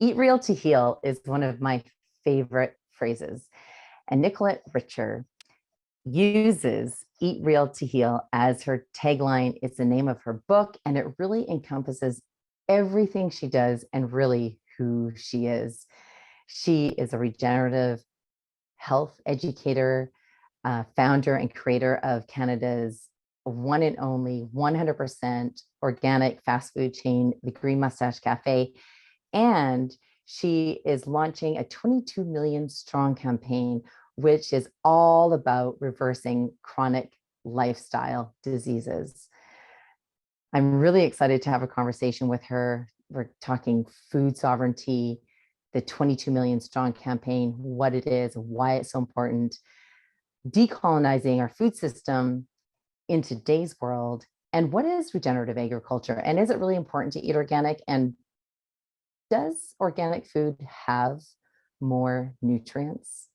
Eat real to heal is one of my favorite phrases. And Nicolette Richer uses Eat Real to Heal as her tagline. It's the name of her book, and it really encompasses everything she does and really who she is. She is a regenerative health educator, founder and creator of Canada's one and only 100% organic fast food chain, the Green Mustache Cafe. And she is launching a 22 million strong campaign, which is all about reversing chronic lifestyle diseases. I'm really excited to have a conversation with her. We're talking food sovereignty, the 22 million strong campaign, what it is, why it's so important, decolonizing our food system in today's world, and what is regenerative agriculture, and is it really important to eat organic, and does organic food have more nutrients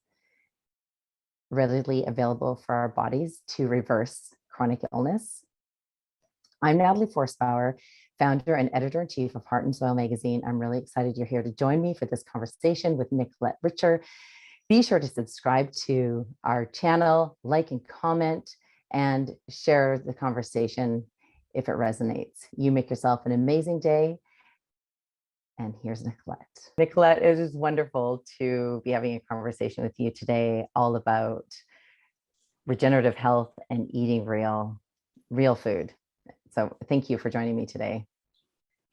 readily available for our bodies to reverse chronic illness? I'm Natalie Forstbauer, founder and editor-in-chief of Heart and Soil magazine. I'm really excited you're here to join me for this conversation with Nicolette Richer. Be sure to subscribe to our channel, like and comment, and share the conversation if it resonates. You make yourself an amazing day. And here's Nicolette. Nicolette, it is wonderful to be having a conversation with you today all about regenerative health and eating real food. So thank you for joining me today.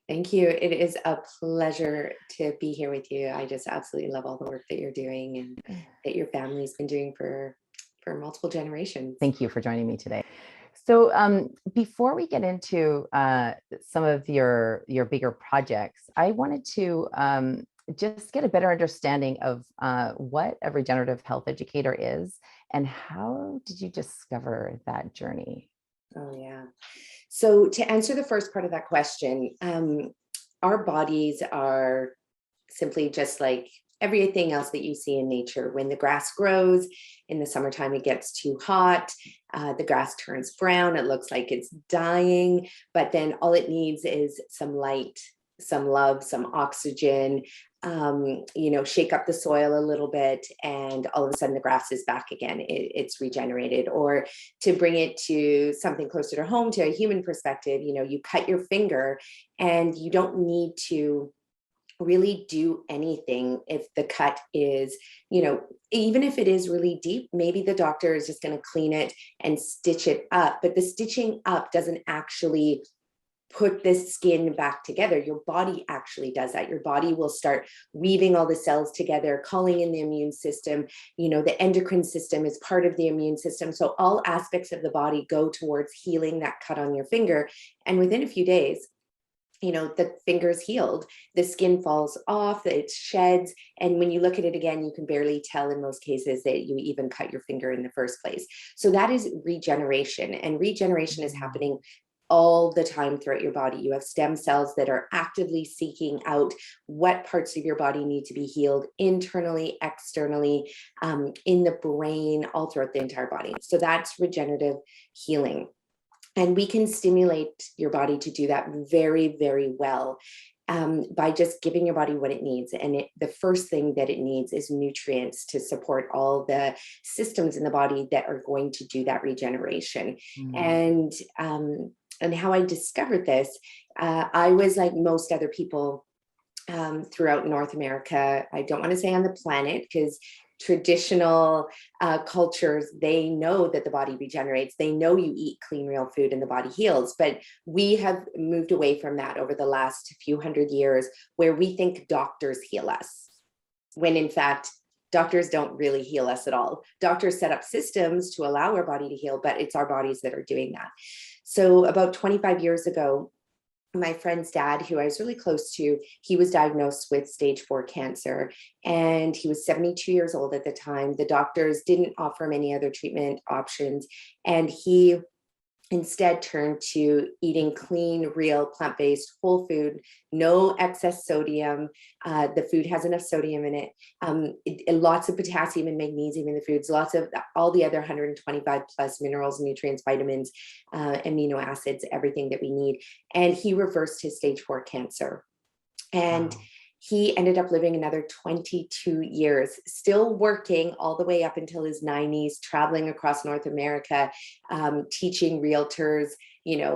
Thank you. It is a pleasure to be here with you. I just absolutely love all the work that you're doing and that your family's been doing for multiple generations. Thank you for joining me today. So before we get into some of your bigger projects, I wanted to just get a better understanding of what a regenerative health educator is, and how did you discover that journey? Oh, yeah. So to answer the first part of that question, our bodies are simply just like everything else that you see in nature. When the grass grows, in the summertime, it gets too hot, the grass turns brown, it looks like it's dying, but then all it needs is some light, some love, some oxygen, shake up the soil a little bit, and all of a sudden the grass is back again. It's regenerated. Or to bring it to something closer to home, to a human perspective, you cut your finger and you don't need to really do anything if the cut is, even if it is really deep, maybe the doctor is just going to clean it and stitch it up. But the stitching up doesn't actually put the skin back together. Your body actually does that. Your body will start weaving all the cells together, calling in the immune system. The endocrine system is part of the immune system. So all aspects of the body go towards healing that cut on your finger. And within a few days, the finger's healed, the skin falls off, it sheds. And when you look at it again, you can barely tell in most cases that you even cut your finger in the first place. So that is regeneration. And regeneration is happening all the time throughout your body. You have stem cells that are actively seeking out what parts of your body need to be healed internally, externally, in the brain, all throughout the entire body. So that's regenerative healing. And we can stimulate your body to do that very, very well by just giving your body what it needs. And the first thing that it needs is nutrients to support all the systems in the body that are going to do that regeneration. And how I discovered this, I was like most other people throughout North America. I don't want to say on the planet, because traditional cultures, they know that the body regenerates. They know you eat clean, real food and the body heals. But we have moved away from that over the last few hundred years, where we think doctors heal us, when in fact, doctors don't really heal us at all. Doctors set up systems to allow our body to heal, but it's our bodies that are doing that. So about 25 years ago, my friend's dad, who I was really close to, he was diagnosed with stage 4 cancer, and he was 72 years old at the time. The doctors didn't offer him any other treatment options, and he instead turned to eating clean, real, plant-based, whole food, no excess sodium. The food has enough sodium in it, lots of potassium and magnesium in the foods, lots of all the other 125 plus minerals, nutrients, vitamins, amino acids, everything that we need. And he reversed his stage 4 cancer. And He ended up living another 22 years, still working all the way up until his 90s, traveling across North America, teaching realtors,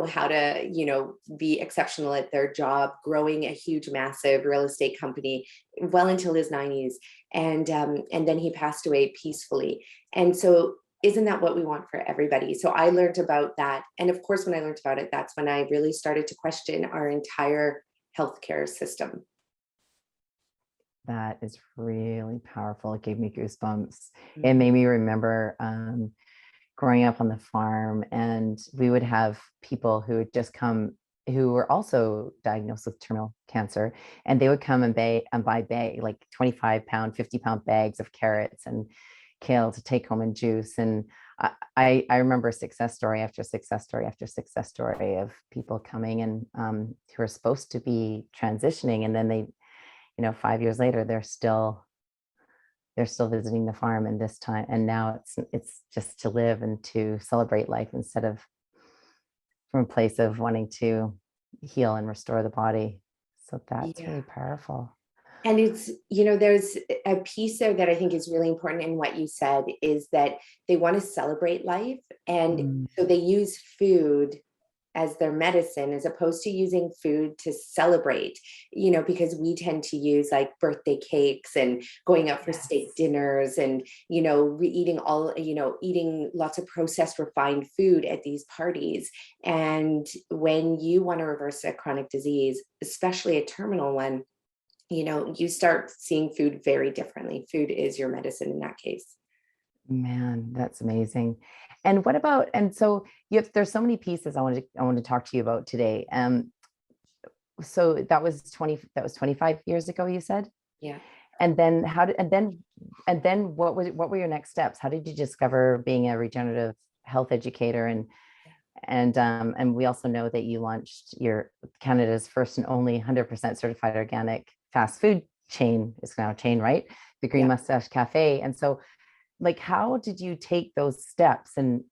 how to, be exceptional at their job, growing a huge, massive real estate company well until his 90s. And then he passed away peacefully. And so isn't that what we want for everybody? So I learned about that. And of course, when I learned about it, that's when I really started to question our entire healthcare system. That is really powerful. It gave me goosebumps. It made me remember growing up on the farm, and we would have people who had just come who were also diagnosed with terminal cancer, and they would come and buy like 25-pound, 50-pound bags of carrots and kale to take home and juice. And I remember success story after success story after success story of people coming and who are supposed to be transitioning, and then they 5 years later, they're still visiting the farm, and this time, and now it's just to live and to celebrate life instead of from a place of wanting to heal and restore the body. So that's really powerful. And it's, there's a piece there that I think is really important in what you said, is that they want to celebrate life. And so they use food as their medicine, as opposed to using food to celebrate, because we tend to use like birthday cakes and going out for steak dinners and, eating lots of processed refined food at these parties. And when you want to reverse a chronic disease, especially a terminal one, you start seeing food very differently. Food is your medicine in that case. Man, that's amazing. And what about, and so there's so many pieces I want to talk to you about today. So that was 25 years ago, you said? Yeah. And then what were your next steps? How did you discover being a regenerative health educator? And we also know that you launched Canada's first and only 100% certified organic fast food chain. It's now a chain, right? The Green Mustache Cafe. And so, like, how did you take those steps, and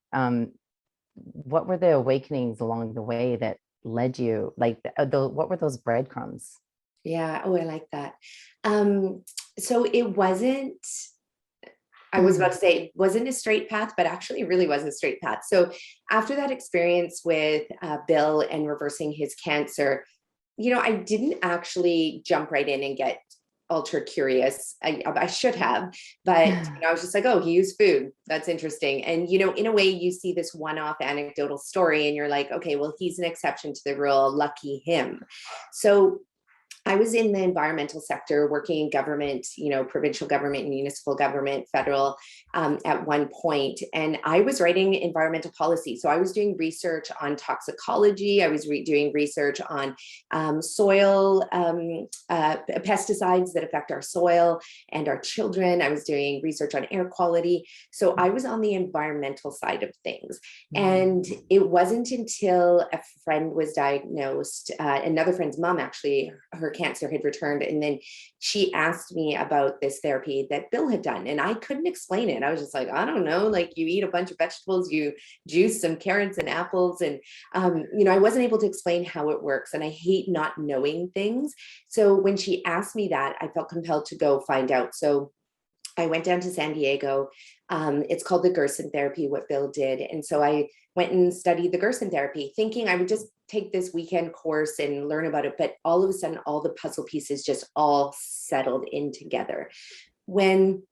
what were the awakenings along the way that led you? Like, what were those breadcrumbs? Yeah. Oh, I like that. So it wasn't, I was about to say, it wasn't a straight path, but actually it really was a straight path. So after that experience with Bill and reversing his cancer, I didn't actually jump right in and get ultra curious. I should have, but I was just like, oh, he used food. That's interesting. And, in a way you see this one-off anecdotal story and you're like, okay, well, he's an exception to the rule. Lucky him. So I was in the environmental sector, working in government, provincial government, municipal government, federal, at one point. And I was writing environmental policy. So I was doing research on toxicology. I was doing research on soil, pesticides that affect our soil and our children. I was doing research on air quality. So I was on the environmental side of things. And it wasn't until a friend was diagnosed, another friend's mom, actually, her cancer had returned. And then she asked me about this therapy that Bill had done. And I couldn't explain it. I was just like, I don't know, like, you eat a bunch of vegetables, you juice some carrots and apples. And, I wasn't able to explain how it works. And I hate not knowing things. So when she asked me that, I felt compelled to go find out. So I went down to San Diego. It's called the Gerson Therapy, what Bill did. And so I went and studied the Gerson Therapy, thinking I would just take this weekend course and learn about it. But all of a sudden, all the puzzle pieces just all settled in together. When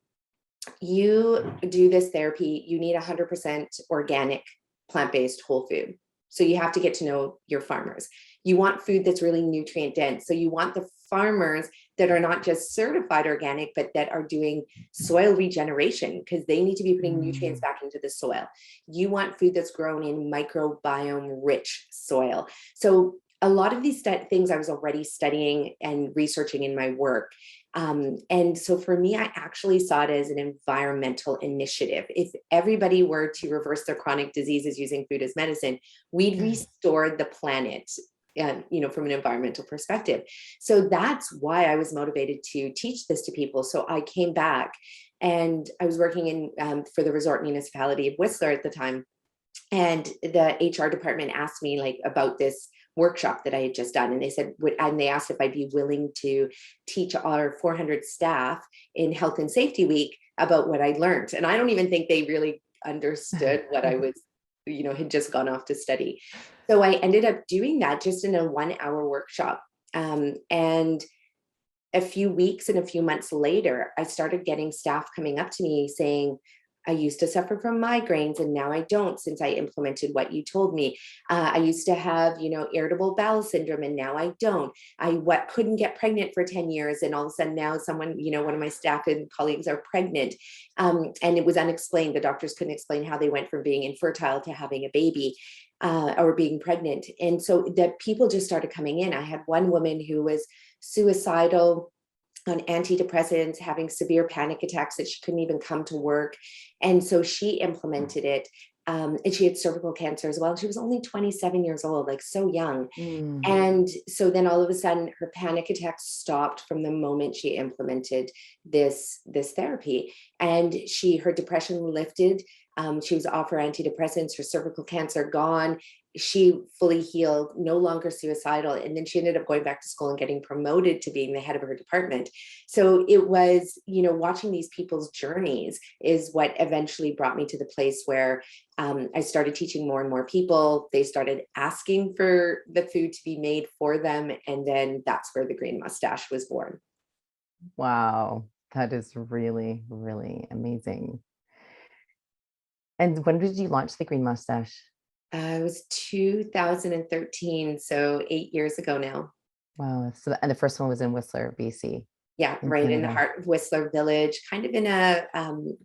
you do this therapy, you need 100% organic, plant-based whole food. So you have to get to know your farmers. You want food that's really nutrient dense. So you want the farmers that are not just certified organic, but that are doing soil regeneration, because they need to be putting nutrients back into the soil. You want food that's grown in microbiome rich soil. So a lot of these things I was already studying and researching in my work. And so for me, I actually saw it as an environmental initiative. If everybody were to reverse their chronic diseases using food as medicine, we'd restore the planet, from an environmental perspective. So that's why I was motivated to teach this to people. So I came back, and I was working in for the resort municipality of Whistler at the time. And the HR department asked me, like, about this workshop that I had just done. And they said, and they asked if I'd be willing to teach our 400 staff in Health and Safety Week about what I learned. And I don't even think they really understood what I was, had just gone off to study. So I ended up doing that just in a 1-hour workshop. And a few weeks and a few months later, I started getting staff coming up to me saying, I used to suffer from migraines and now I don't, since I implemented what you told me. I used to have, irritable bowel syndrome and now I don't. I couldn't get pregnant for 10 years. And all of a sudden now someone, one of my staff and colleagues are pregnant. And it was unexplained. The doctors couldn't explain how they went from being infertile to having a baby or being pregnant. And so that people just started coming in. I had one woman who was suicidal, on antidepressants, having severe panic attacks that she couldn't even come to work. And so she implemented it. And she had cervical cancer as well. She was only 27 years old, like so young. And so then all of a sudden her panic attacks stopped from the moment she implemented this therapy. And her depression lifted. She was off her antidepressants, her cervical cancer gone. She fully healed, no longer suicidal. And then she ended up going back to school and getting promoted to being the head of her department. So it was, watching these people's journeys is what eventually brought me to the place where I started teaching more and more people. They started asking for the food to be made for them. And then that's where the Green Mustache was born. Wow, that is really, really amazing. And when did you launch the Green Mustache? It was 2013, so 8 years ago now. Wow. So, and the first one was in Whistler, BC. Yeah, in right in the Canada. heart of Whistler Village, kind of in a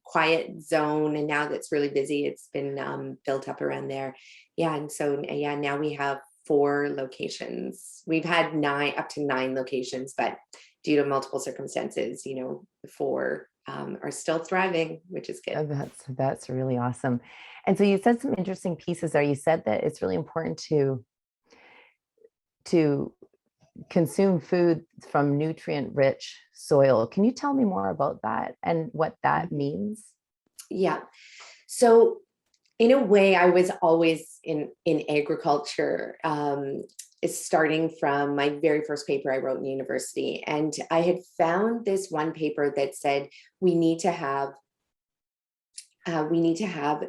quiet zone. And now that's really busy. It's been built up around there. Yeah. And so, yeah, now we have 4 locations. We've had up to 9 locations, but due to multiple circumstances, 4 are still thriving, which is good. Oh, that's really awesome. And so you said some interesting pieces there. You said that it's really important to consume food from nutrient-rich soil. Can you tell me more about that and what that means? Yeah. So in a way, I was always in agriculture, starting from my very first paper I wrote in university. And I had found this one paper that said we need to have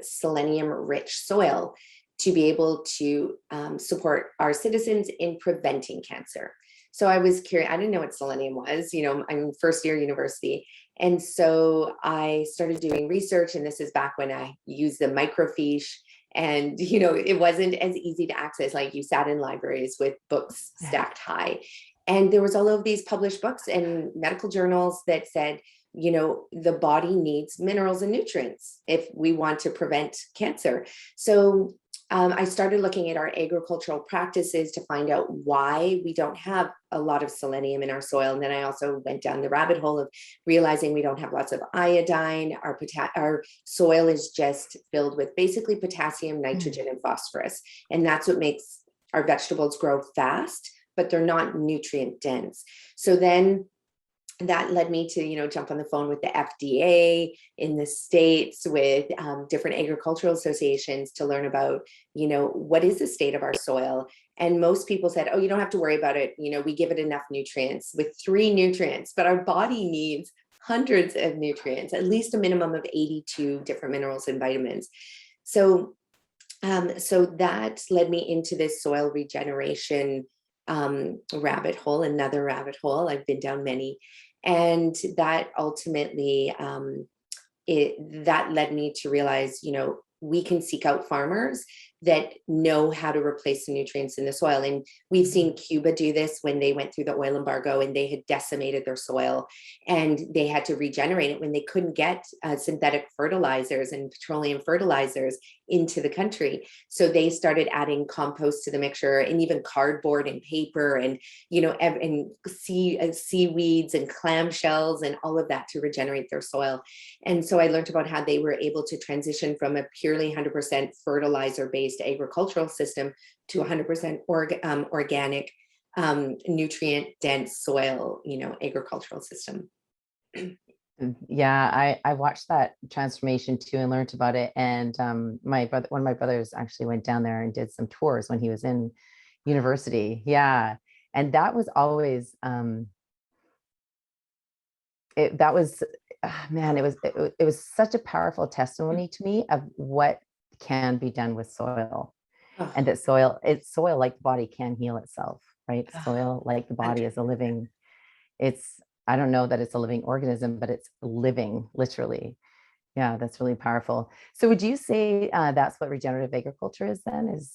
selenium-rich soil to be able to support our citizens in preventing cancer. So I was curious. I didn't know what selenium was. I'm in first year university. And so I started doing research, and this is back when I used the microfiche, and it wasn't as easy to access. Like, you sat in libraries with books stacked high, and there was all of these published books and medical journals that said, the body needs minerals and nutrients if we want to prevent cancer. So I started looking at our agricultural practices to find out why we don't have a lot of selenium in our soil. And then I also went down the rabbit hole of realizing we don't have lots of iodine. Our soil is just filled with basically potassium, nitrogen, and phosphorus. And that's what makes our vegetables grow fast, but they're not nutrient dense. So then that led me to, jump on the phone with the FDA in the States, with different agricultural associations to learn about, what is the state of our soil. And most people said, oh, you don't have to worry about it. We give it enough nutrients, with 3 nutrients, but our body needs hundreds of nutrients, at least a minimum of 82 different minerals and vitamins. So that led me into this soil regeneration rabbit hole, another rabbit hole. I've been down many. And that ultimately, that led me to realize, we can seek out farmers that know how to replace the nutrients in the soil. And we've seen Cuba do this when they went through the oil embargo and they had decimated their soil, and they had to regenerate it when they couldn't get synthetic fertilizers and petroleum fertilizers into the country. So they started adding compost to the mixture, and even cardboard and paper, and seaweeds and clamshells and all of that to regenerate their soil. And so I learned about how they were able to transition from a purely 100% fertilizer-based agricultural system to 100% organic, nutrient-dense soil, agricultural system. Yeah, I watched that transformation too and learned about it. And one of my brothers actually went down there and did some tours when he was in University. Yeah. And that was always, that was, man, it was such a powerful testimony to me of what can be done with soil. Oh, And that soil like the body can heal itself, right? Soil like the body is a living, it's, I don't know that it's a living organism, but it's living, literally. Yeah, that's really powerful. So would you say that's what regenerative agriculture is then? Is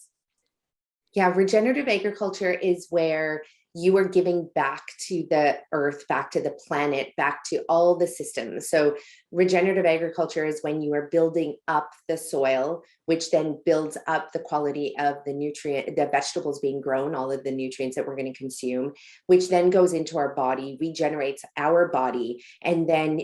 yeah, regenerative agriculture is where you are giving back to the earth, back to the planet, back to all the systems. So regenerative agriculture is when you are building up the soil, which then builds up the quality of the nutrient, the vegetables being grown, all of the nutrients that we're going to consume, which then goes into our body, regenerates our body. And then,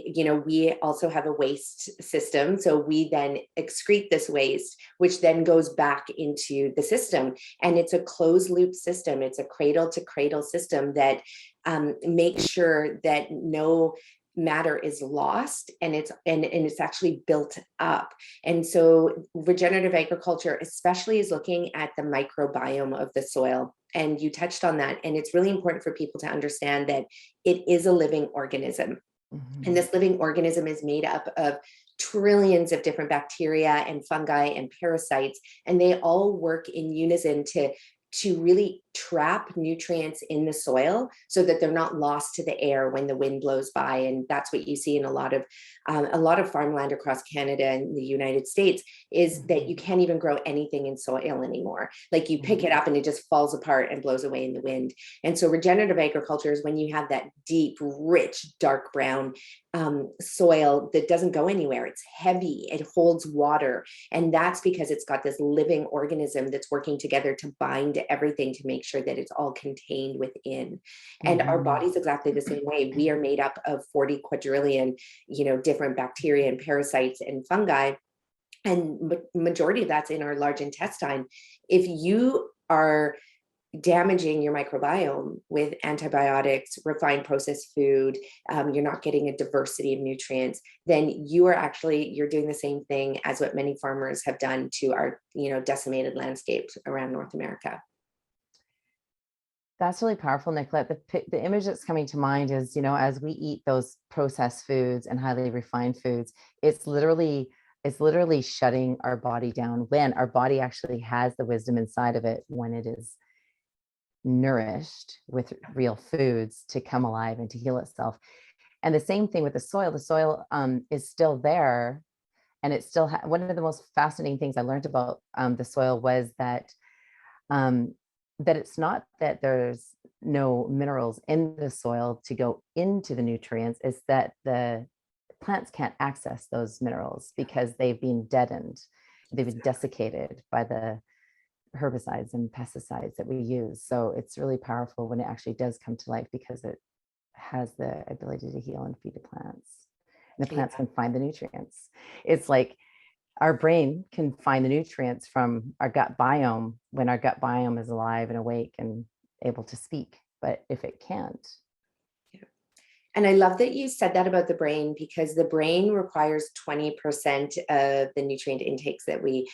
we also have a waste system. So we then excrete this waste, which then goes back into the system. And it's a closed loop system. It's a cradle to cradle system that makes sure that no matter is lost and it's actually built up. And so regenerative agriculture especially is looking at the microbiome of the soil. And you touched on that. And it's really important for people to understand that it is a living organism. And this living organism is made up of trillions of different bacteria and fungi and parasites, and they all work in unison to really trap nutrients in the soil so that they're not lost to the air when the wind blows by. And that's what you see in a lot of farmland across Canada and the United States, is that you can't even grow anything in soil anymore. Like you pick it up and it just falls apart and blows away in the wind. And so regenerative agriculture is when you have that deep, rich, dark brown soil that doesn't go anywhere. It's heavy, it holds water. And that's because it's got this living organism that's working together to bind to everything to make sure that it's all contained within. And our body's exactly the same way. We are made up of 40 quadrillion, different bacteria and parasites and fungi. And majority of that's in our large intestine. If you are damaging your microbiome with antibiotics, refined processed food, you're not getting a diversity of nutrients, then you're doing the same thing as what many farmers have done to our, decimated landscapes around North America. That's really powerful, Nicolette. The image that's coming to mind is, as we eat those processed foods and highly refined foods, it's literally shutting our body down when our body actually has the wisdom inside of it, when it is nourished with real foods to come alive and to heal itself. And the same thing with the soil. The soil is still there, and it's still one of the most fascinating things I learned about the soil was that that it's not that there's no minerals in the soil to go into the nutrients, it's that the plants can't access those minerals because they've been deadened, they've been desiccated by the herbicides and pesticides that we use. So it's really powerful when it actually does come to life, because it has the ability to heal and feed the plants. And the plants can find the nutrients. It's like our brain can find the nutrients from our gut biome when our gut biome is alive and awake and able to speak. But if it can't. And I love that you said that about the brain, because the brain requires 20% of the nutrient intakes that we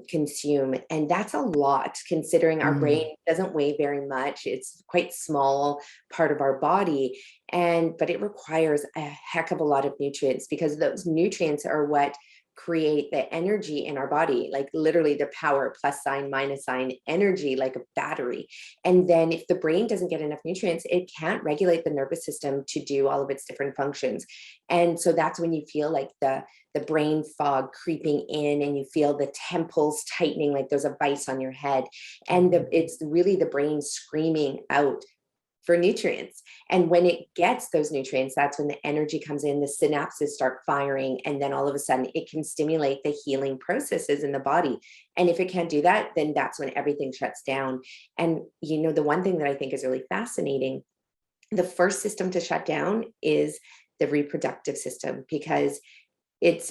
consume. And that's a lot, considering our brain doesn't weigh very much. It's quite small part of our body. But it requires a heck of a lot of nutrients, because those nutrients are what create the energy in our body, like literally the power, plus sign, minus sign, energy, like a battery. And then if the brain doesn't get enough nutrients, it can't regulate the nervous system to do all of its different functions. And so that's when you feel like the brain fog creeping in, and you feel the temples tightening, like there's a vice on your head. And it's really the brain screaming out for nutrients. And when it gets those nutrients, that's when the energy comes in, the synapses start firing, and then all of a sudden it can stimulate the healing processes in the body. And if it can't do that, then that's when everything shuts down. And the one thing that I think is really fascinating, the first system to shut down is the reproductive system, because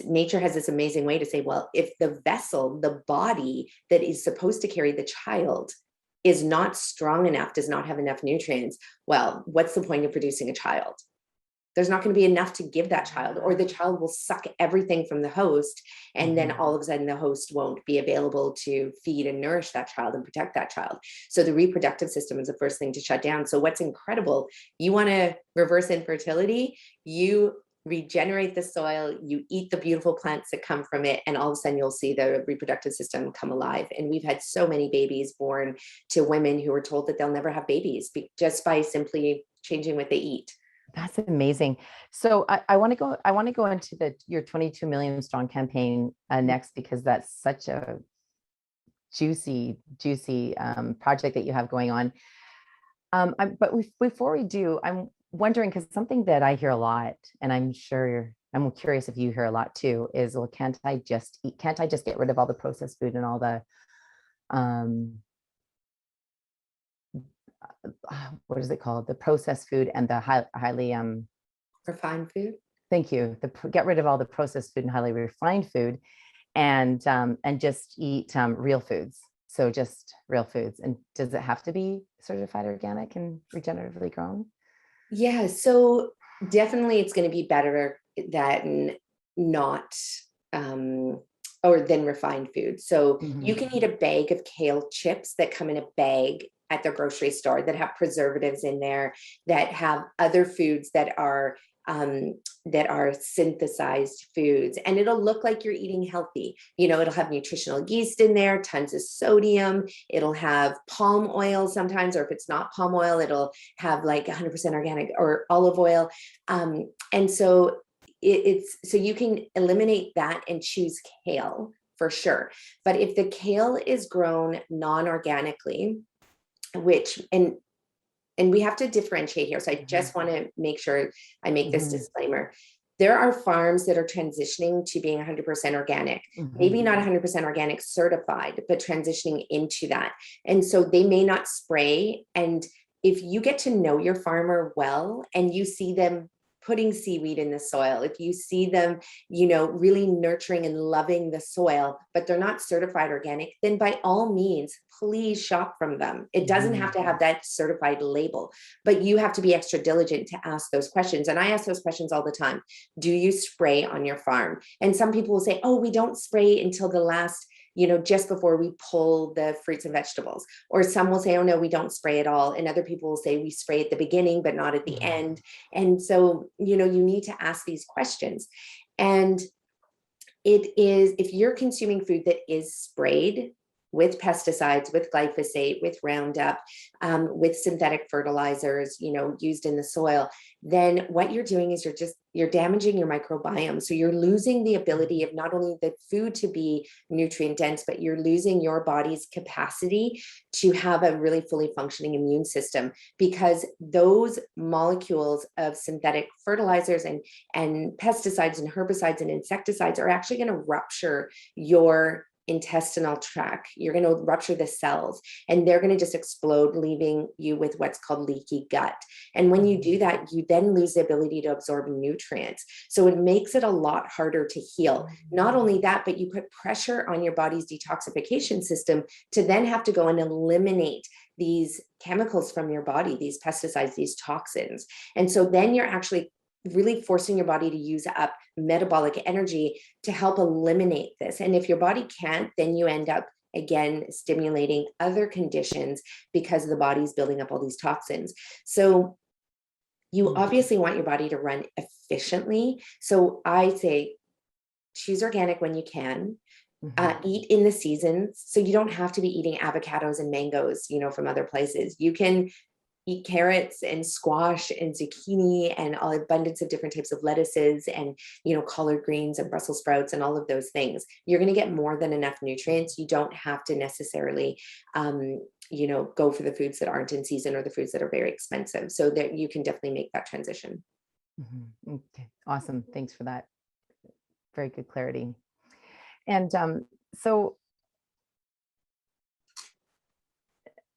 nature has this amazing way to say, well, if the vessel, the body that is supposed to carry the child, is not strong enough, does not have enough nutrients, well, what's the point of producing a child? there's not going to be enough to give that child, or the child will suck everything from the host. And then all of a sudden the host won't be available to feed and nourish that child and protect that child. So the reproductive system is the first thing to shut down. So what's incredible, you want to reverse infertility, you regenerate the soil, you eat the beautiful plants that come from it, and all of a sudden you'll see the reproductive system come alive. And we've had so many babies born to women who were told that they'll never have babies just by simply changing what they eat. That's amazing. So I want to go into your 22 million strong campaign next, because that's such a juicy project that you have going on. But before we do, I'm wondering, because something that I hear a lot, and I'm curious if you hear a lot too, is, well, can't I just get rid of all the processed food and all the what is it called? The processed food and the highly refined food. Thank you. Get rid of all the processed food and highly refined food, and just eat real foods. So just real foods. And does it have to be certified organic and regeneratively grown? Yeah, so definitely it's going to be better than not or than refined food. So you can eat a bag of kale chips that come in a bag at the grocery store that have preservatives in there, that have other foods that are synthesized foods, and it'll look like you're eating healthy. You know, it'll have nutritional yeast in there, tons of sodium. It'll have palm oil sometimes, or if it's not palm oil, it'll have like 100% organic or olive oil. And so so you can eliminate that and choose kale for sure. But if the kale is grown non-organically, and we have to differentiate here. So I just want to make sure I make this disclaimer. There are farms that are transitioning to being 100% organic, maybe not 100% organic certified, but transitioning into that. And so they may not spray. And if you get to know your farmer well, and you see them putting seaweed in the soil, if you see them, you know, really nurturing and loving the soil, but they're not certified organic, then by all means, please shop from them. It doesn't have to have that certified label, but you have to be extra diligent to ask those questions. And I ask those questions all the time. Do you spray on your farm? And some people will say, oh, we don't spray until the last, you know, just before we pull the fruits and vegetables. Or some will say, oh no, we don't spray at all. And other people will say we spray at the beginning, but not at the end. And so, you know, you need to ask these questions. And it is, if you're consuming food that is sprayed with pesticides, with glyphosate, with Roundup, with synthetic fertilizers, you know, used in the soil, then what you're doing is you're damaging your microbiome. So you're losing the ability of not only the food to be nutrient dense, but you're losing your body's capacity to have a really fully functioning immune system, because those molecules of synthetic fertilizers and pesticides and herbicides and insecticides are actually going to rupture your intestinal tract. You're going to rupture the cells, and they're going to just explode, leaving you with what's called leaky gut. And when you do that, you then lose the ability to absorb nutrients. So it makes it a lot harder to heal. Not only that, but you put pressure on your body's detoxification system to then have to go and eliminate these chemicals from your body, these pesticides, these toxins. And so then you're actually really forcing your body to use up metabolic energy to help eliminate this. And if your body can't, then you end up again stimulating other conditions because the body's building up all these toxins. So you obviously want your body to run efficiently. So I say choose organic when you can. Eat in the seasons. So you don't have to be eating avocados and mangoes, you know, from other places. You can eat carrots and squash and zucchini and all abundance of different types of lettuces and, you know, collard greens and Brussels sprouts and all of those things. You're going to get more than enough nutrients. You don't have to necessarily, you know, go for the foods that aren't in season or the foods that are very expensive, so that you can definitely make that transition. Okay. Awesome. Thanks for that. Very good clarity. And so,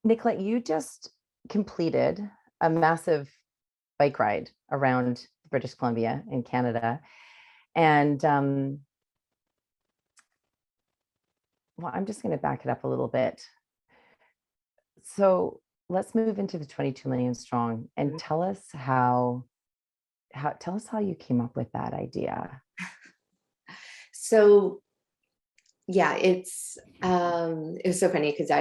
Nicolette, you just completed a massive bike ride around British Columbia in Canada. And well, I'm just going to back it up a little bit. So let's move into the 22 million strong and tell us how tell us how you came up with that idea. So yeah, it was so funny because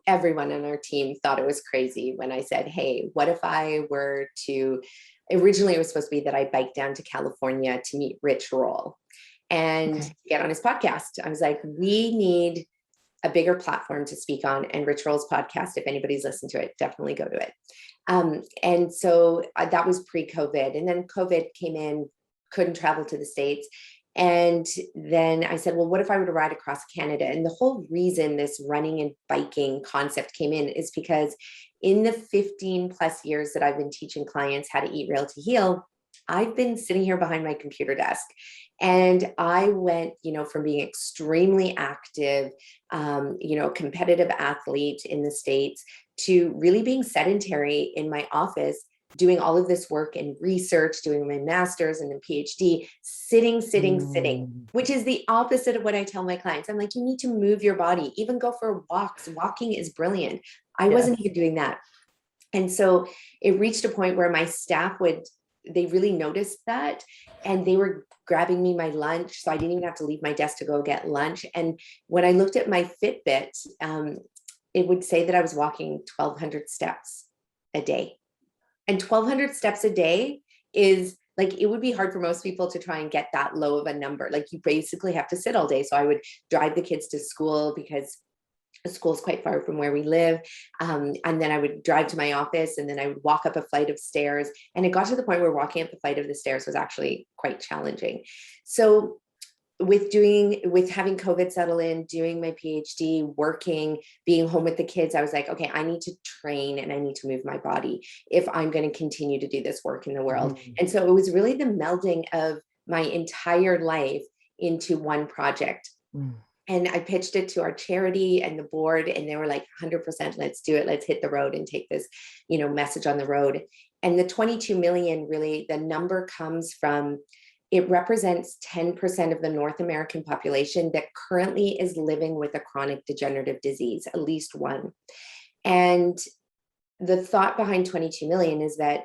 everyone on our team thought it was crazy when I said, hey, what if I were to, originally it was supposed to be that I biked down to California to meet Rich Roll and get on his podcast. I was like, we need a bigger platform to speak on, and Rich Roll's podcast, if anybody's listened to it, definitely go to it. And so that was pre-COVID, and then COVID came in, couldn't travel to the States. And then I said, well, what if I were to ride across Canada? And the whole reason this running and biking concept came in is because in the 15 plus years that I've been teaching clients how to eat real to heal, I've been sitting here behind my computer desk. And I went, from being extremely active, competitive athlete in the States, to really being sedentary in my office, doing all of this work and research, doing my master's and a PhD, sitting, which is the opposite of what I tell my clients. I'm like, you need to move your body, even go for walks. Walking is brilliant. I wasn't even doing that. And so it reached a point where my staff they really noticed that, and they were grabbing me my lunch. So I didn't even have to leave my desk to go get lunch. And when I looked at my Fitbit, it would say that I was walking 1,200 steps a day. And 1,200 steps a day is like, it would be hard for most people to try and get that low of a number. Like, you basically have to sit all day. So I would drive the kids to school because the school's quite far from where we live. And then I would drive to my office, and then I would walk up a flight of stairs. And it got to the point where walking up the flight of the stairs was actually quite challenging. So with having COVID settle in, doing my PhD, working, being home with the kids, I was like, okay, I need to train and I need to move my body if I'm going to continue to do this work in the world. And so it was really the melding of my entire life into one project. And I pitched it to our charity and the board, and they were like, 100%, let's do it. Let's hit the road and take this, message on the road. And the 22 million, really, the number comes from, it represents 10% of the North American population that currently is living with a chronic degenerative disease, at least one. And the thought behind 22 million is that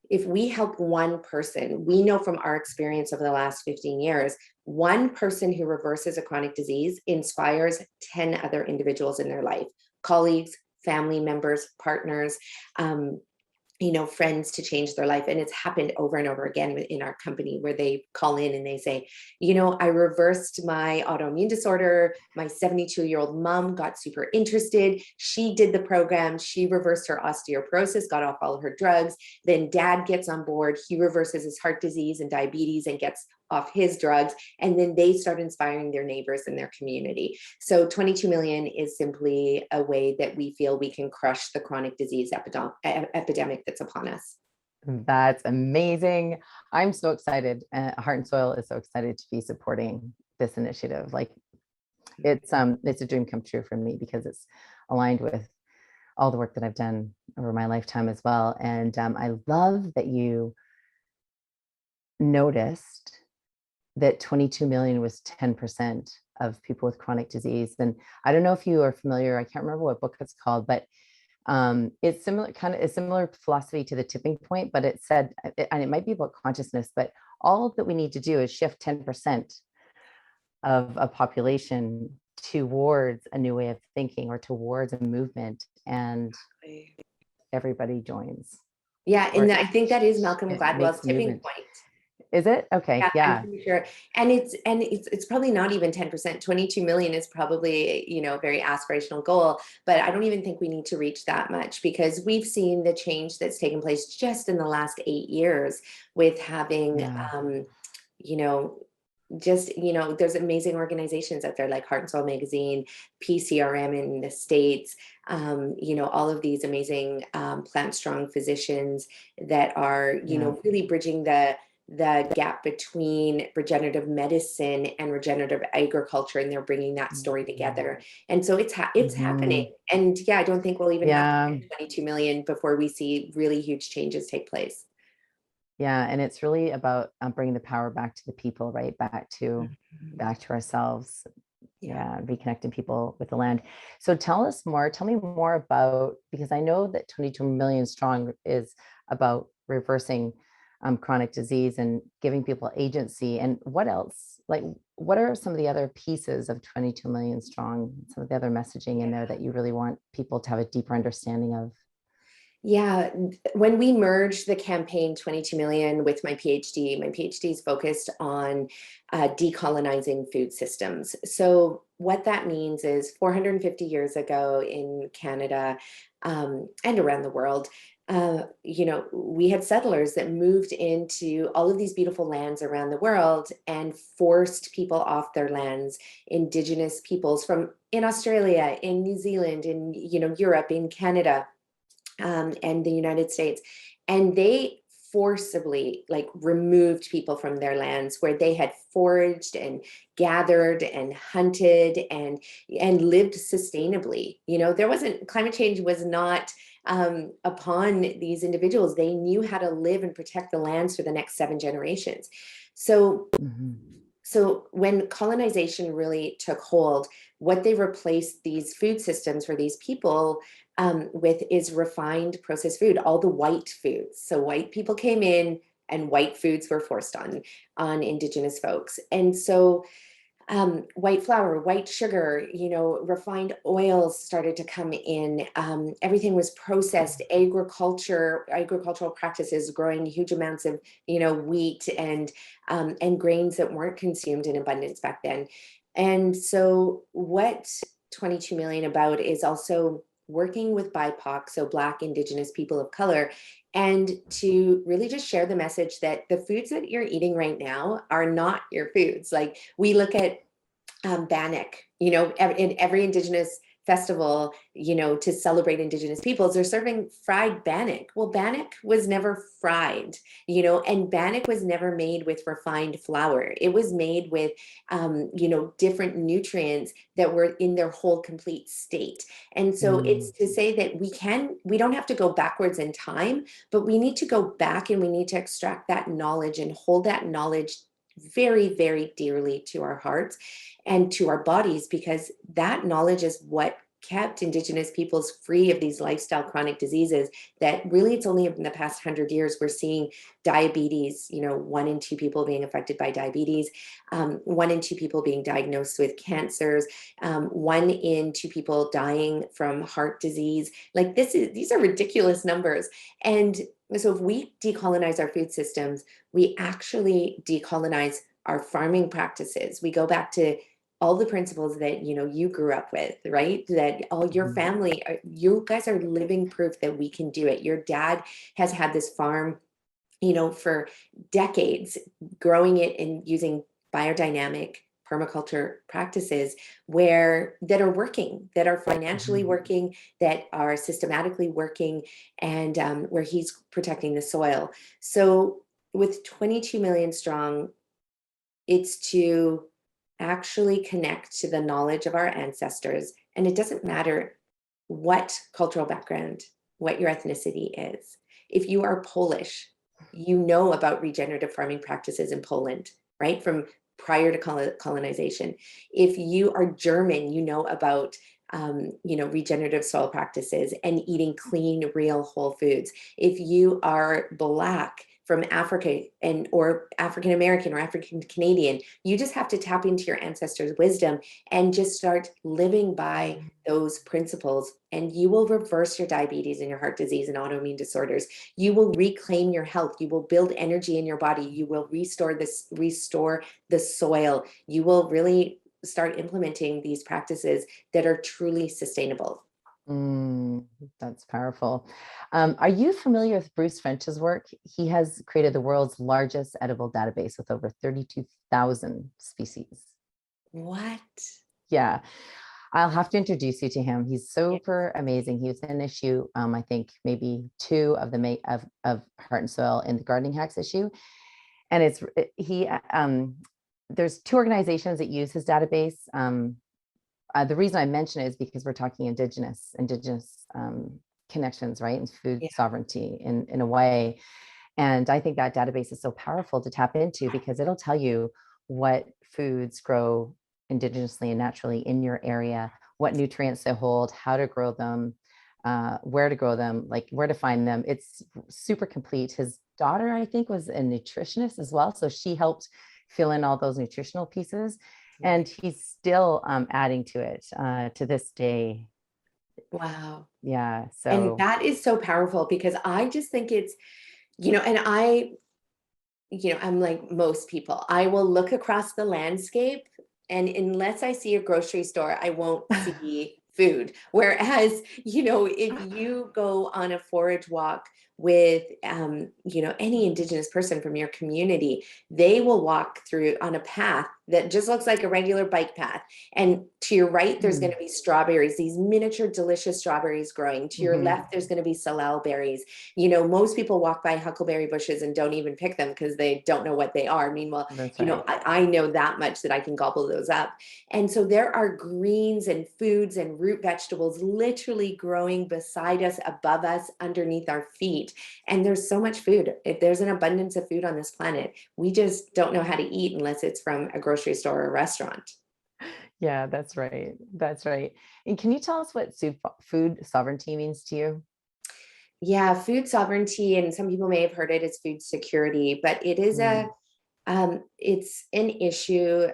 if we help one person, we know from our experience over the last 15 years, one person who reverses a chronic disease inspires 10 other individuals in their life, colleagues, family members, partners, friends, to change their life. And it's happened over and over again in our company, where they call in and they say, I reversed my autoimmune disorder. My 72-year-old mom got super interested. She did the program. She reversed her osteoporosis, got off all of her drugs. Then dad gets on board. He reverses his heart disease and diabetes and gets off his drugs. And then they start inspiring their neighbors in their community. So 22 million is simply a way that we feel we can crush the chronic disease epidemic that's upon us. That's amazing. I'm so excited. Heart and Soil is so excited to be supporting this initiative. Like, it's a dream come true for me, because it's aligned with all the work that I've done over my lifetime as well. And I love that you noticed that 22 million was 10% of people with chronic disease. And I don't know if you are familiar, I can't remember what book it's called, but it's similar, kind of a similar philosophy to The Tipping Point, but it said, and it might be about consciousness, but all that we need to do is shift 10% of a population towards a new way of thinking or towards a movement, and everybody joins. Yeah, and I think that is Malcolm Gladwell's tipping point. Is it? Okay. Yeah. I'm pretty sure. And it's probably not even 10%. 22 million is probably, a very aspirational goal, but I don't even think we need to reach that much, because we've seen the change that's taken place just in the last 8 years with having, there's amazing organizations out there like Heart and Soul Magazine, PCRM in the States, all of these amazing plant strong physicians that are, really bridging the gap between regenerative medicine and regenerative agriculture, and they're bringing that story together. And so it's happening. And I don't think we'll even have 22 million before we see really huge changes take place. Yeah, and it's really about bringing the power back to the people, right? Back to ourselves. Yeah, reconnecting people with the land. So tell me more about, because I know that 22 million strong is about reversing chronic disease and giving people agency. And what else? Like, what are some of the other pieces of 22 Million Strong, some of the other messaging in there that you really want people to have a deeper understanding of? Yeah, when we merged the campaign 22 million with my PhD is focused on decolonizing food systems. So what that means is 450 years ago in Canada and around the world, we had settlers that moved into all of these beautiful lands around the world and forced people off their lands, indigenous peoples from in Australia, in New Zealand, in Europe, in Canada, and the United States. And they forcibly removed people from their lands where they had foraged and gathered and hunted and lived sustainably. There wasn't, climate change was not upon these individuals. They knew how to live and protect the lands for the next 7 generations. So So when colonization really took hold, what they replaced these food systems for these people with is refined processed food, all the white foods. So white people came in and white foods were forced on indigenous folks. And so white flour, white sugar, refined oils started to come in. Everything was processed. Agricultural practices, growing huge amounts of, wheat and grains that weren't consumed in abundance back then. And so what 22 Million about is also working with BIPOC, so Black, Indigenous, people of color, and to really just share the message that the foods that you're eating right now are not your foods. Like, we look at Bannock, in every Indigenous festival, to celebrate Indigenous peoples, they're serving fried bannock. Well, bannock was never fried, and bannock was never made with refined flour. It was made with, different nutrients that were in their whole complete state. And so it's to say that we don't have to go backwards in time, but we need to go back and we need to extract that knowledge and hold that knowledge very, very dearly to our hearts and to our bodies, because that knowledge is what kept Indigenous peoples free of these lifestyle chronic diseases that really, it's only in the past 100 years we're seeing diabetes, 1 in 2 people being affected by diabetes, 1 in 2 people being diagnosed with cancers, 1 in 2 people dying from heart disease. These are ridiculous numbers. And so if we decolonize our food systems, we actually decolonize our farming practices. We go back to all the principles that you grew up with, right? That all your family, you guys are living proof that we can do it. Your dad has had this farm, for decades, growing it and using biodynamic permaculture practices that are working, that are financially working, that are systematically working, and where he's protecting the soil. So with 22 Million Strong, it's to actually connect to the knowledge of our ancestors. And it doesn't matter what cultural background, what your ethnicity is. If you are Polish, you know about regenerative farming practices in Poland, right? From prior to colonization. If you are German, you know about regenerative soil practices and eating clean, real, whole foods. If you are Black from Africa or African American or African Canadian, you just have to tap into your ancestors' wisdom and just start living by those principles, and you will reverse your diabetes and your heart disease and autoimmune disorders. You will reclaim your health. You will build energy in your body. You will restore the soil. You will really start implementing these practices that are truly sustainable. That's powerful. Are you familiar with Bruce French's work? He has created the world's largest edible database with over 32,000 species. What? Yeah, I'll have to introduce you to him. He's super amazing. He was in issue, I think maybe 2 of the of Heart and Soil in the Gardening Hacks issue. And there's 2 organizations that use his database. The reason I mention it is because we're talking indigenous connections, right? And food sovereignty in a way. And I think that database is so powerful to tap into, because it'll tell you what foods grow indigenously and naturally in your area, what nutrients they hold, how to grow them, where to grow them, like where to find them. It's super complete. His daughter, I think, was a nutritionist as well. So she helped fill in all those nutritional pieces. And he's still adding to it to this day. Wow. Yeah. And So that is so powerful, because I just think it's, and I'm like most people, I will look across the landscape, and unless I see a grocery store, I won't see food. Whereas, if you go on a forage walk with, any Indigenous person from your community, they will walk through on a path that just looks like a regular bike path. And to your right, there's going to be strawberries, these miniature, delicious strawberries growing. To your left, there's going to be salal berries. Most people walk by huckleberry bushes and don't even pick them because they don't know what they are. Meanwhile, that's right. I know that much, that I can gobble those up. And so there are greens and foods and root vegetables literally growing beside us, above us, underneath our feet. And there's so much food. There's an abundance of food on this planet. We just don't know how to eat unless it's from a grocery store or a restaurant. Yeah, that's right. That's right. And can you tell us what food sovereignty means to you? Yeah, food sovereignty, and some people may have heard it as food security, but it is it's an issue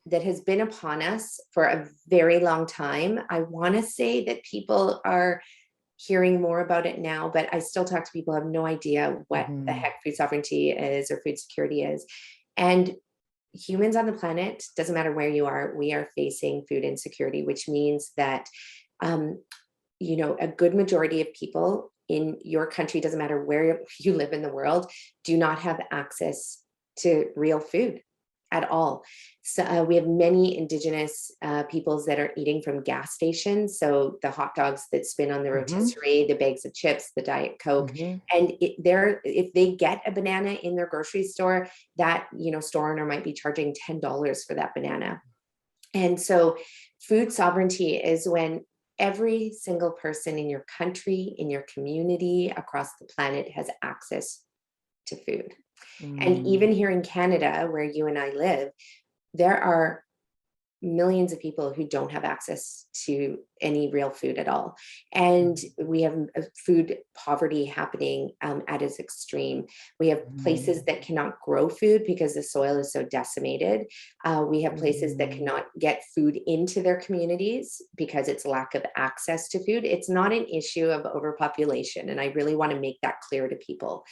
that has been upon us for a very long time. I want to say that people are hearing more about it now, but I still talk to people who have no idea what the heck food sovereignty is or food security is. And humans on the planet, doesn't matter where you are, we are facing food insecurity, which means that, a good majority of people in your country, doesn't matter where you live in the world, do not have access to real food at all. So we have many Indigenous peoples that are eating from gas stations. So the hot dogs that spin on the rotisserie, the bags of chips, the Diet Coke, and if they get a banana in their grocery store, that store owner might be charging $10 for that banana. And so food sovereignty is when every single person in your country, in your community, across the planet has access to food. And even here in Canada, where you and I live, there are millions of people who don't have access to any real food at all. And we have food poverty happening at its extreme. We have places that cannot grow food because the soil is so decimated. We have places that cannot get food into their communities because it's lack of access to food. It's not an issue of overpopulation. And I really want to make that clear to people.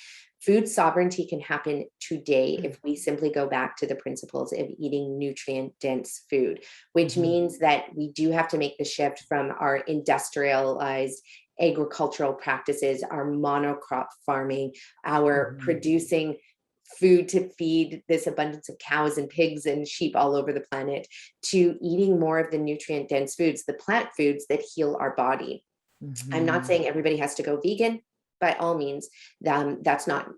Food sovereignty can happen today if we simply go back to the principles of eating nutrient-dense food, which means that we do have to make the shift from our industrialized agricultural practices, our monocrop farming, our producing food to feed this abundance of cows and pigs and sheep all over the planet, to eating more of the nutrient-dense foods, the plant foods that heal our body. I'm not saying everybody has to go vegan. By all means, that's not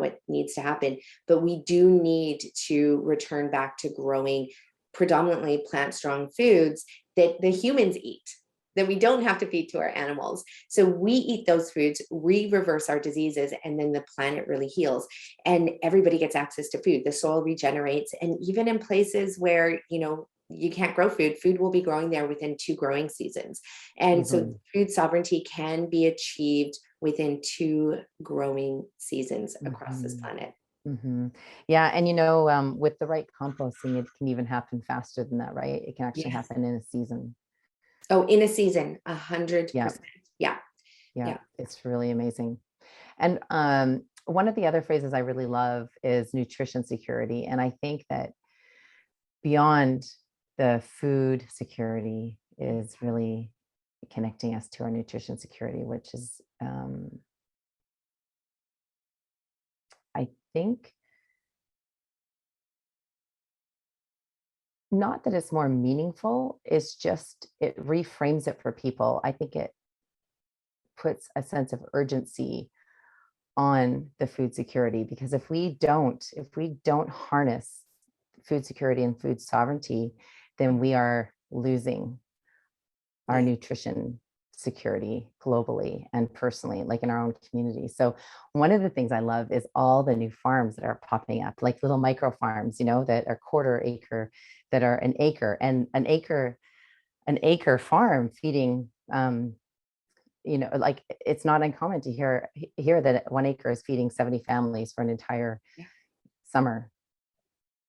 what needs to happen. But we do need to return back to growing predominantly plant-strong foods that the humans eat, that we don't have to feed to our animals. So we eat those foods, we reverse our diseases, and then the planet really heals. And everybody gets access to food. The soil regenerates. And even in places where, you can't grow food, food will be growing there within 2 growing seasons. And so food sovereignty can be achieved within 2 growing seasons across this planet. Yeah. And with the right composting, it can even happen faster than that, right? It can actually happen in a season. Oh, in a season, 100%. Yeah. It's really amazing. And one of the other phrases I really love is nutrition security. And I think that beyond the food security is really connecting us to our nutrition security, which is, I think, not that it's more meaningful, it's just, it reframes it for people. I think it puts a sense of urgency on the food security, because if we don't harness food security and food sovereignty, then we are losing our nutrition security globally and personally, like in our own community. So one of the things I love is all the new farms that are popping up, like little micro farms, that are quarter acre, that are an acre, and an acre farm feeding like it's not uncommon to hear that 1 acre is feeding 70 families for an entire summer.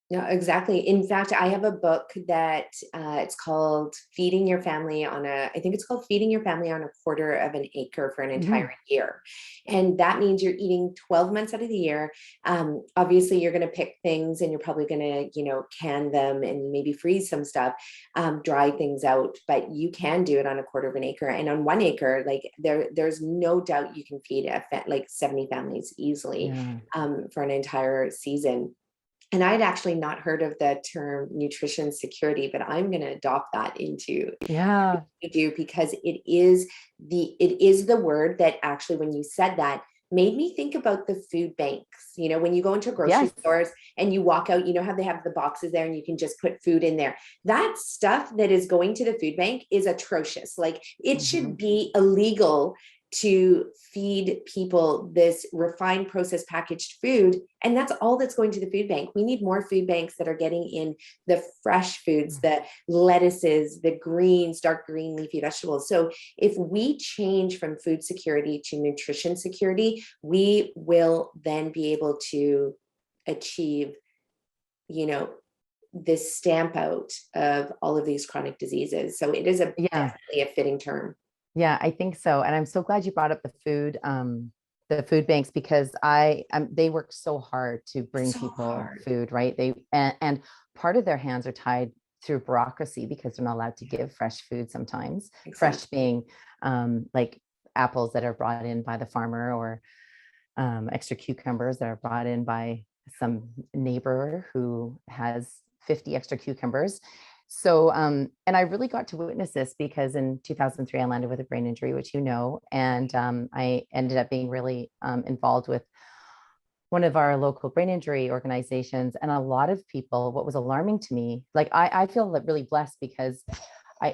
No, exactly. In fact, I have a book that it's called Feeding Your Family on a, I think it's called Feeding Your Family on a Quarter of an Acre for an Entire Year. And that means you're eating 12 months out of the year. Obviously, you're going to pick things and you're probably going to, can them and maybe freeze some stuff, dry things out, but you can do it on a quarter of an acre. And on 1 acre, like there's no doubt you can feed like 70 families easily for an entire season. And I'd actually not heard of the term nutrition security, but I'm going to adopt that into what we do, because it is the word that actually, when you said that, made me think about the food banks. When you go into grocery stores and you walk out, how they have the boxes there and you can just put food in there. That stuff that is going to the food bank is atrocious. Like it should be illegal to feed people this refined processed packaged food. And that's all that's going to the food bank. We need more food banks that are getting in the fresh foods, the lettuces, the greens, dark green leafy vegetables. So if we change from food security to nutrition security, we will then be able to achieve, this stamp out of all of these chronic diseases. So it is definitely a fitting term. Yeah, I think so. And I'm so glad you brought up the food banks, because they work so hard to bring people food, right? And part of their hands are tied through bureaucracy, because they're not allowed to give fresh food sometimes. Fresh being like apples that are brought in by the farmer, or extra cucumbers that are brought in by some neighbor who has 50 extra cucumbers. So, and I really got to witness this because in 2003, I landed with a brain injury, which and I ended up being really involved with one of our local brain injury organizations. And a lot of people, what was alarming to me, like I feel really blessed, because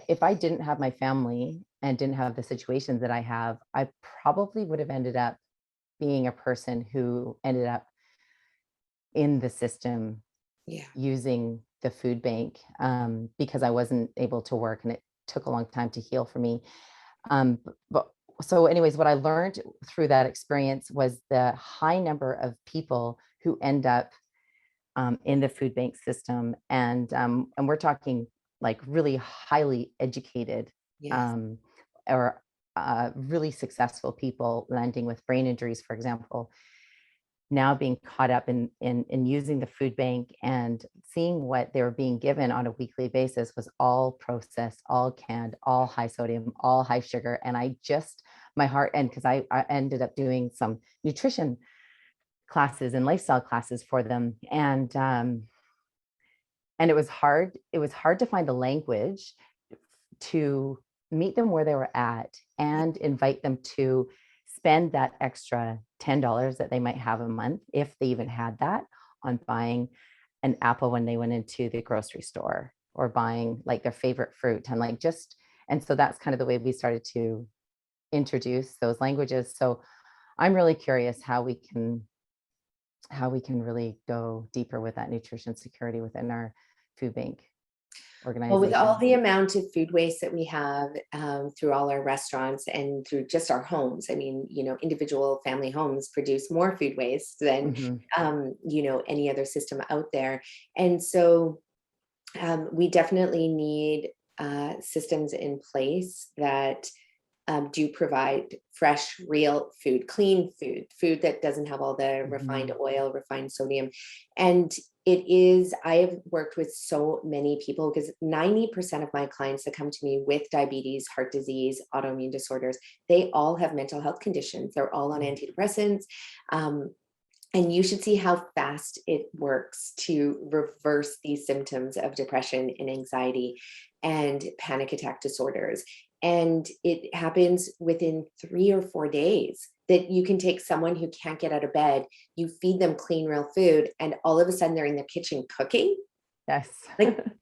if I didn't have my family and didn't have the situations that I have, I probably would have ended up being a person who ended up in the system using the food bank, because I wasn't able to work and it took a long time to heal for me. But so anyways, what I learned through that experience was the high number of people who end up in the food bank system. And we're talking like really highly educated or really successful people landing with brain injuries, for example, now being caught up in using the food bank and seeing what they were being given on a weekly basis was all processed, all canned, all high sodium, all high sugar. And my heart, and because I ended up doing some nutrition classes and lifestyle classes for them. And it was hard. It was hard to find the language to meet them where they were at and invite them to spend that extra $10 that they might have a month, if they even had that, on buying an apple when they went into the grocery store, or buying like their favorite fruit, and so that's kind of the way we started to introduce those languages. So I'm really curious how we can really go deeper with that nutrition security within our food bank organization. Well, with all the amount of food waste that we have through all our restaurants and through just our homes, I mean, individual family homes produce more food waste than, any other system out there. And so we definitely need systems in place that do provide fresh, real food, clean food that doesn't have all the refined oil, refined sodium. And I have worked with so many people, because 90% of my clients that come to me with diabetes, heart disease, autoimmune disorders, they all have mental health conditions. They're all on antidepressants. And you should see how fast it works to reverse these symptoms of depression and anxiety and panic attack disorders. And it happens within 3 or 4 days, that you can take someone who can't get out of bed, you feed them clean, real food, and all of a sudden they're in the kitchen cooking. Yes.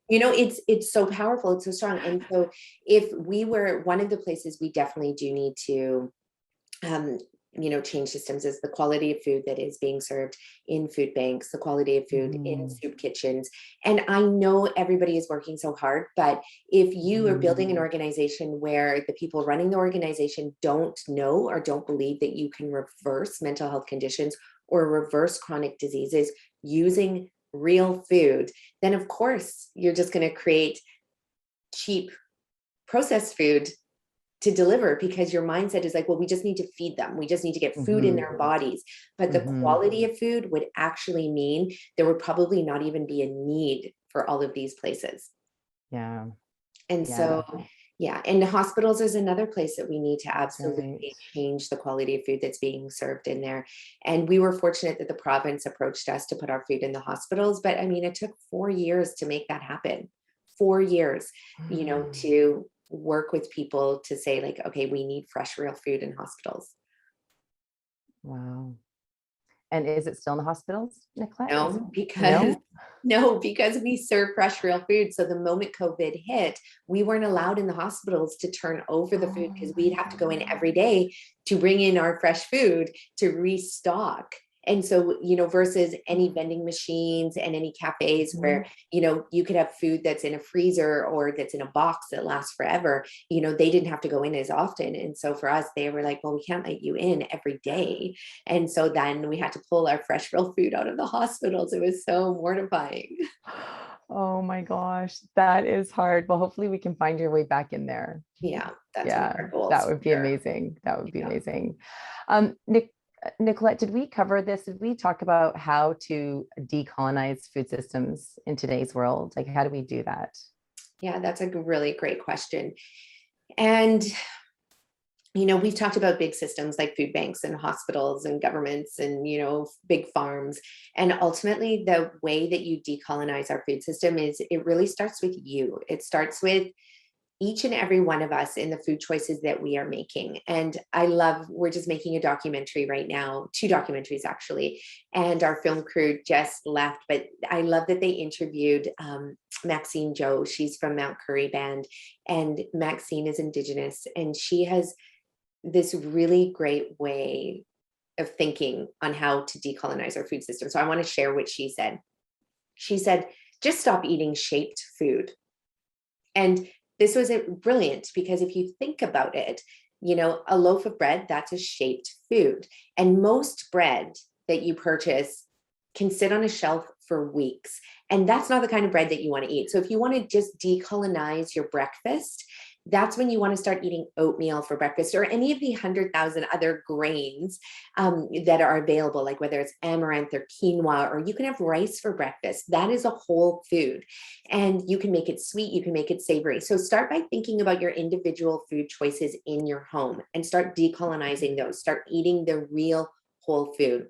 It's so powerful. It's so strong. And so if we were one of the places, we definitely do need to change systems is the quality of food that is being served in food banks, the quality of food in soup kitchens. And I know everybody is working so hard, but if you are building an organization where the people running the organization don't know or don't believe that you can reverse mental health conditions or reverse chronic diseases using real food, then of course you're just going to create cheap processed food to deliver, because your mindset is like, well, we just need to feed them. We just need to get food in their bodies. But the quality of food would actually mean there would probably not even be a need for all of these places. Yeah. And so, and the hospitals is another place that we need to absolutely change the quality of food that's being served in there. And we were fortunate that the province approached us to put our food in the hospitals. But I mean, it took 4 years to make that happen. 4 years, to work with people to say like, okay, we need fresh, real food in hospitals. Wow. And is it still in the hospitals, Nicolette? No, because we serve fresh, real food. So the moment COVID hit, we weren't allowed in the hospitals to turn over the food, because we'd have to go in every day to bring in our fresh food to restock. And so, versus any vending machines and any cafes where, you could have food that's in a freezer or that's in a box that lasts forever, they didn't have to go in as often. And so for us, they were like, well, we can't let you in every day. And so then we had to pull our fresh, real food out of the hospitals. It was so mortifying. Oh my gosh, that is hard. Well, hopefully we can find your way back in there. Yeah, that's one of our goals. That would be amazing. That would be amazing. Nicolette, did we cover this? Did we talk about how to decolonize food systems in today's world? Like, how do we do that? Yeah, that's a really great question. And, we've talked about big systems like food banks and hospitals and governments and, big farms. And ultimately, the way that you decolonize our food system is it really starts with you. It starts with each and every one of us in the food choices that we are making. And we're just making a documentary right now, 2 documentaries actually, and our film crew just left, but I love that they interviewed Maxine Joe. She's from Mount Currie Band, and Maxine is Indigenous, and she has this really great way of thinking on how to decolonize our food system. So I want to share what she said. She said, just stop eating shaped food. And this was brilliant, because if you think about it, a loaf of bread, that's a shaped food. And most bread that you purchase can sit on a shelf for weeks. And that's not the kind of bread that you want to eat. So if you want to just decolonize your breakfast, that's when you want to start eating oatmeal for breakfast, or any of the 100,000 other grains that are available, like whether it's amaranth or quinoa, or you can have rice for breakfast. That is a whole food, and you can make it sweet, you can make it savory. So start by thinking about your individual food choices in your home and start decolonizing those. Start eating the real whole food,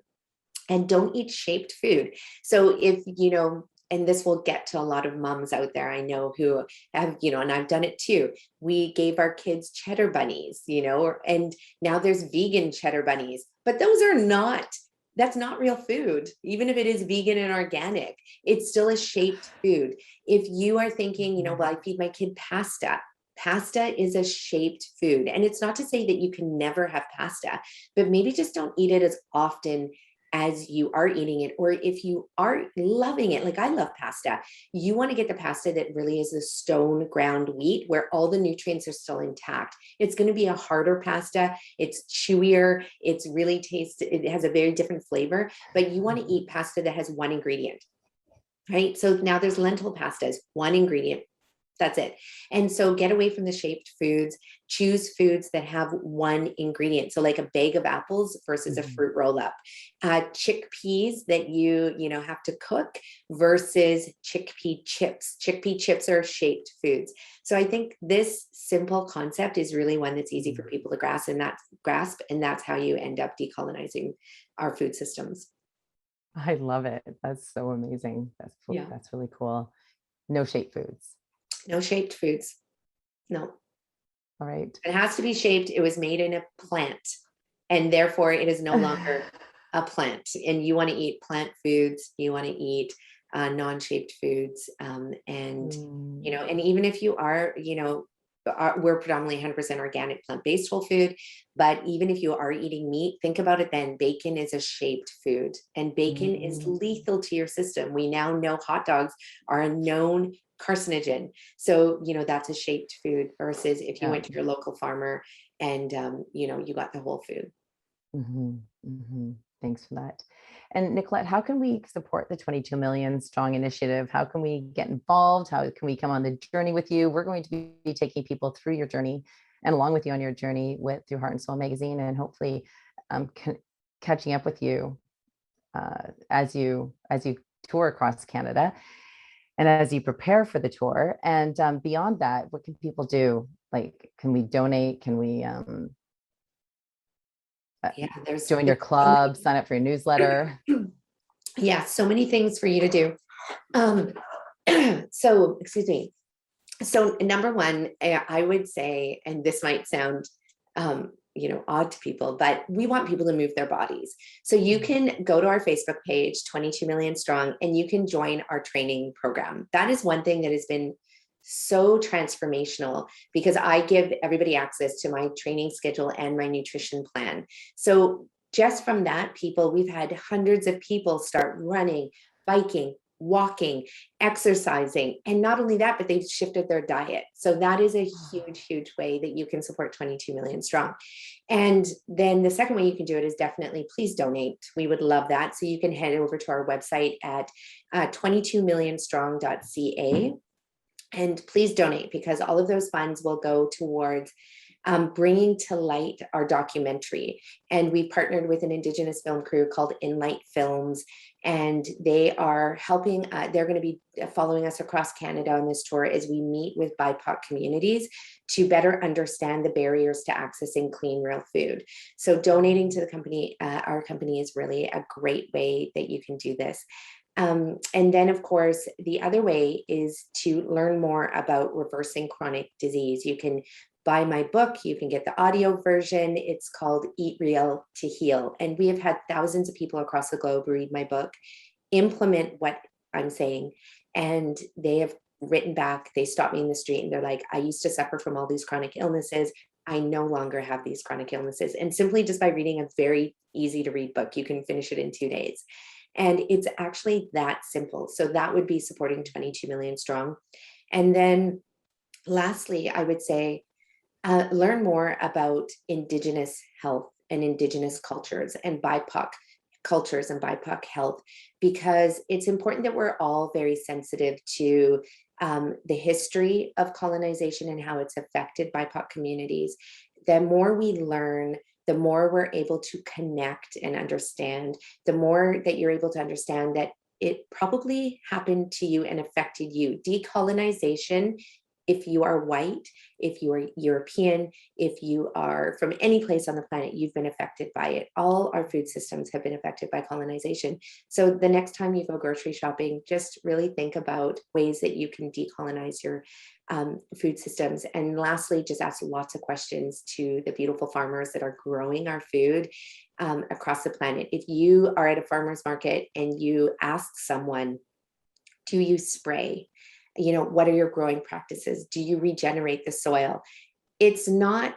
and don't eat shaped food. So if, and this will get to a lot of moms out there I know who have, and I've done it too. We gave our kids cheddar bunnies, and now there's vegan cheddar bunnies, but that's not real food. Even if it is vegan and organic, it's still a shaped food. If you are thinking, well, I feed my kid pasta. Pasta is a shaped food. And it's not to say that you can never have pasta, but maybe just don't eat it as often as you are eating it. Or if you are loving it, like I love pasta, you want to get the pasta that really is the stone ground wheat, where all the nutrients are still intact. It's going to be a harder pasta. It's chewier. It's really it has a very different flavor, but you want to eat pasta that has one ingredient, right? So now there's lentil pastas, one ingredient. That's it. And so get away from the shaped foods, choose foods that have one ingredient. So like a bag of apples versus a fruit roll up, chickpeas that you have to cook versus chickpea chips. Chickpea chips are shaped foods. So I think this simple concept is really one that's easy for people to grasp, and that's how you end up decolonizing our food systems. I love it. That's so amazing. That's really cool. No shaped foods. No shaped foods. No. All right. It has to be shaped. It was made in a plant, and therefore it is no longer a plant. And you want to eat plant foods. You want to eat non-shaped foods. And even if you are, we're predominantly 100% organic plant-based whole food. But even if you are eating meat, think about it then. Bacon is a shaped food, and bacon is lethal to your system. We now know hot dogs are a known carcinogen. So, that's a shaped food versus if you went to your local farmer and, you got the whole food. Thanks for that. And Nicolette, how can we support the 22 Million Strong initiative? How can we get involved? How can we come on the journey with you? We're going to be taking people through your journey and along with you on your journey through Heart and Soul magazine, and hopefully catching up with you as you tour across Canada and as you prepare for the tour. And beyond that, what can people do? Like, can we donate? Can we join your club, sign up for your newsletter? Yeah, so many things for you to do. So, excuse me. So number one, I would say, and this might sound, odd to people, but we want people to move their bodies. So you can go to our Facebook page, 22 Million Strong, and you can join our training program. That is one thing that has been so transformational, because I give everybody access to my training schedule and my nutrition plan. So just from that, we've had hundreds of people start running, biking, walking, exercising. And not only that, but they've shifted their diet. So that is a huge, huge way that you can support 22 Million Strong. And then the second way you can do it is definitely please donate. We would love that. So you can head over to our website at 22millionstrong.ca. And please donate, because all of those funds will go towards bringing to light our documentary. And we partnered with an Indigenous film crew called Inlight Films, and they are helping, they're going to be following us across Canada on this tour as we meet with BIPOC communities to better understand the barriers to accessing clean, real food. So donating to the company, our company, is really a great way that you can do this. And then, of course, the other way is to learn more about reversing chronic disease. You can buy my book. You can get the audio version. It's called Eat Real to Heal. And we have had thousands of people across the globe read my book, implement what I'm saying, and they have written back. They stop me in the street and they're like, I used to suffer from all these chronic illnesses. I no longer have these chronic illnesses. And simply just by reading a very easy to read book, you can finish it in 2 days. And it's actually that simple. So that would be supporting 22 Million Strong. And then lastly, I would say, learn more about Indigenous health and Indigenous cultures and BIPOC cultures and BIPOC health, because it's important that we're all very sensitive to the history of colonization and how it's affected BIPOC communities. The more we learn, the more we're able to connect and understand, the more that you're able to understand that it probably happened to you and affected you. Decolonization, if you are white, if you are European, if you are from any place on the planet, you've been affected by it. All our food systems have been affected by colonization. So the next time you go grocery shopping, just really think about ways that you can decolonize your food systems. And lastly, just ask lots of questions to the beautiful farmers that are growing our food across the planet. If you are at a farmer's market and you ask someone, do you spray? What are your growing practices? Do you regenerate the soil? It's not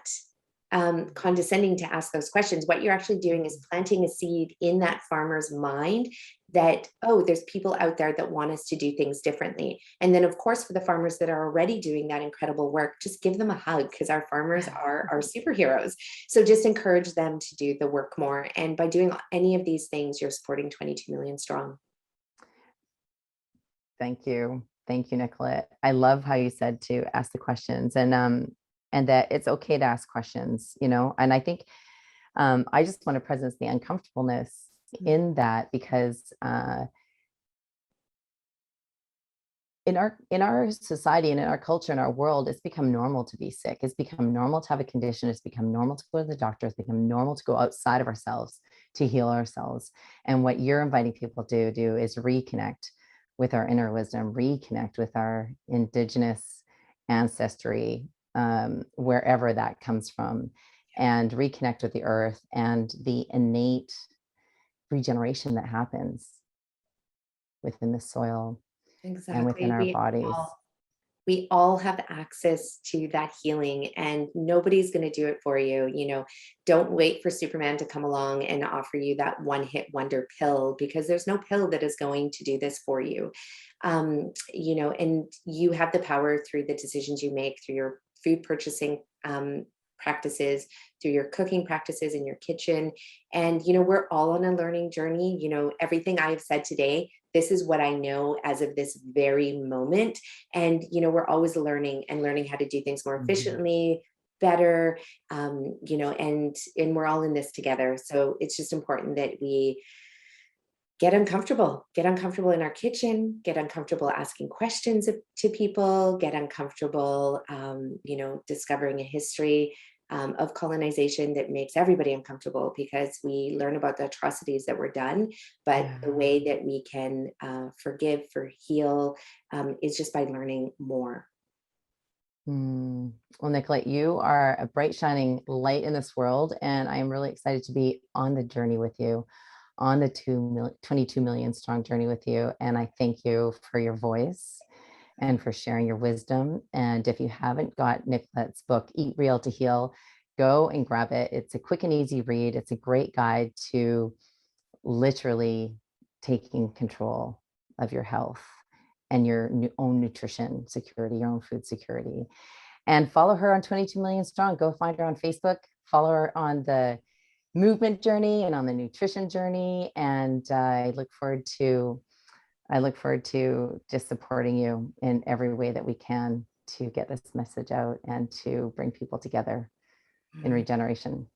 condescending to ask those questions. What you're actually doing is planting a seed in that farmer's mind that, oh, there's people out there that want us to do things differently. And then, of course, for the farmers that are already doing that incredible work, just give them a hug, because our farmers are our superheroes. So just encourage them to do the work more. And by doing any of these things, you're supporting 22 Million Strong. Thank you. Thank you, Nicolette. I love how you said to ask the questions, and that it's okay to ask questions, and I think I just want to presence the uncomfortableness in that, because in our society and in our culture and our world, it's become normal to be sick. It's become normal to have a condition. It's become normal to go to the doctor. It's become normal to go outside of ourselves to heal ourselves. And what you're inviting people to do is reconnect with our inner wisdom, reconnect with our Indigenous ancestry, wherever that comes from, and reconnect with the earth and the innate regeneration that happens within the soil. Exactly. And within our bodies. We all have access to that healing, and nobody's going to do it for you. Don't wait for Superman to come along and offer you that one hit wonder pill, because there's no pill that is going to do this for you. And you have the power through the decisions you make, through your food purchasing practices, through your cooking practices in your kitchen. And, we're all on a learning journey. Everything I have said today, this is what I know as of this very moment. And, we're always learning how to do things more efficiently, better, and we're all in this together. So it's just important that we get uncomfortable in our kitchen, get uncomfortable asking questions to people, get uncomfortable, discovering a history of colonization that makes everybody uncomfortable, because we learn about the atrocities that were done. But the way that we can forgive, heal, is just by learning more. Well, Nicolette, you are a bright, shining light in this world, and I am really excited to be on the journey with you, on the 22 million strong journey with you. And I thank you for your voice and for sharing your wisdom. And if you haven't got Nicolette's book, Eat Real to Heal, go and grab it. It's a quick and easy read. It's a great guide to literally taking control of your health and your own nutrition security, your own food security. And follow her on 22 Million Strong. Go find her on Facebook. Follow her on the movement journey and on the nutrition journey. And I look forward to just supporting you in every way that we can to get this message out and to bring people together in regeneration.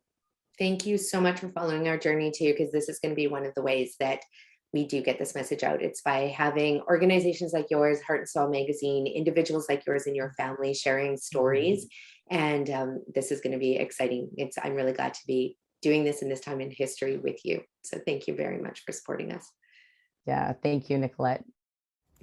Thank you so much for following our journey too, because this is going to be one of the ways that we do get this message out. It's by having organizations like yours, Heart and Soul Magazine, individuals like yours in your family sharing stories. And this is going to be exciting. I'm really glad to be doing this in this time in history with you. So thank you very much for supporting us. Yeah, thank you, Nicolette.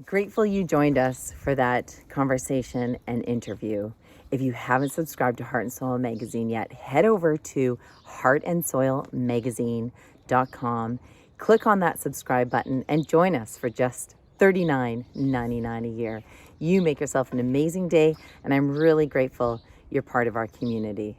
Grateful you joined us for that conversation and interview. If you haven't subscribed to Heart and Soil Magazine yet, head over to heartandsoilmagazine.com. Click on that subscribe button and join us for just $39.99 a year. You make yourself an amazing day, and I'm really grateful you're part of our community.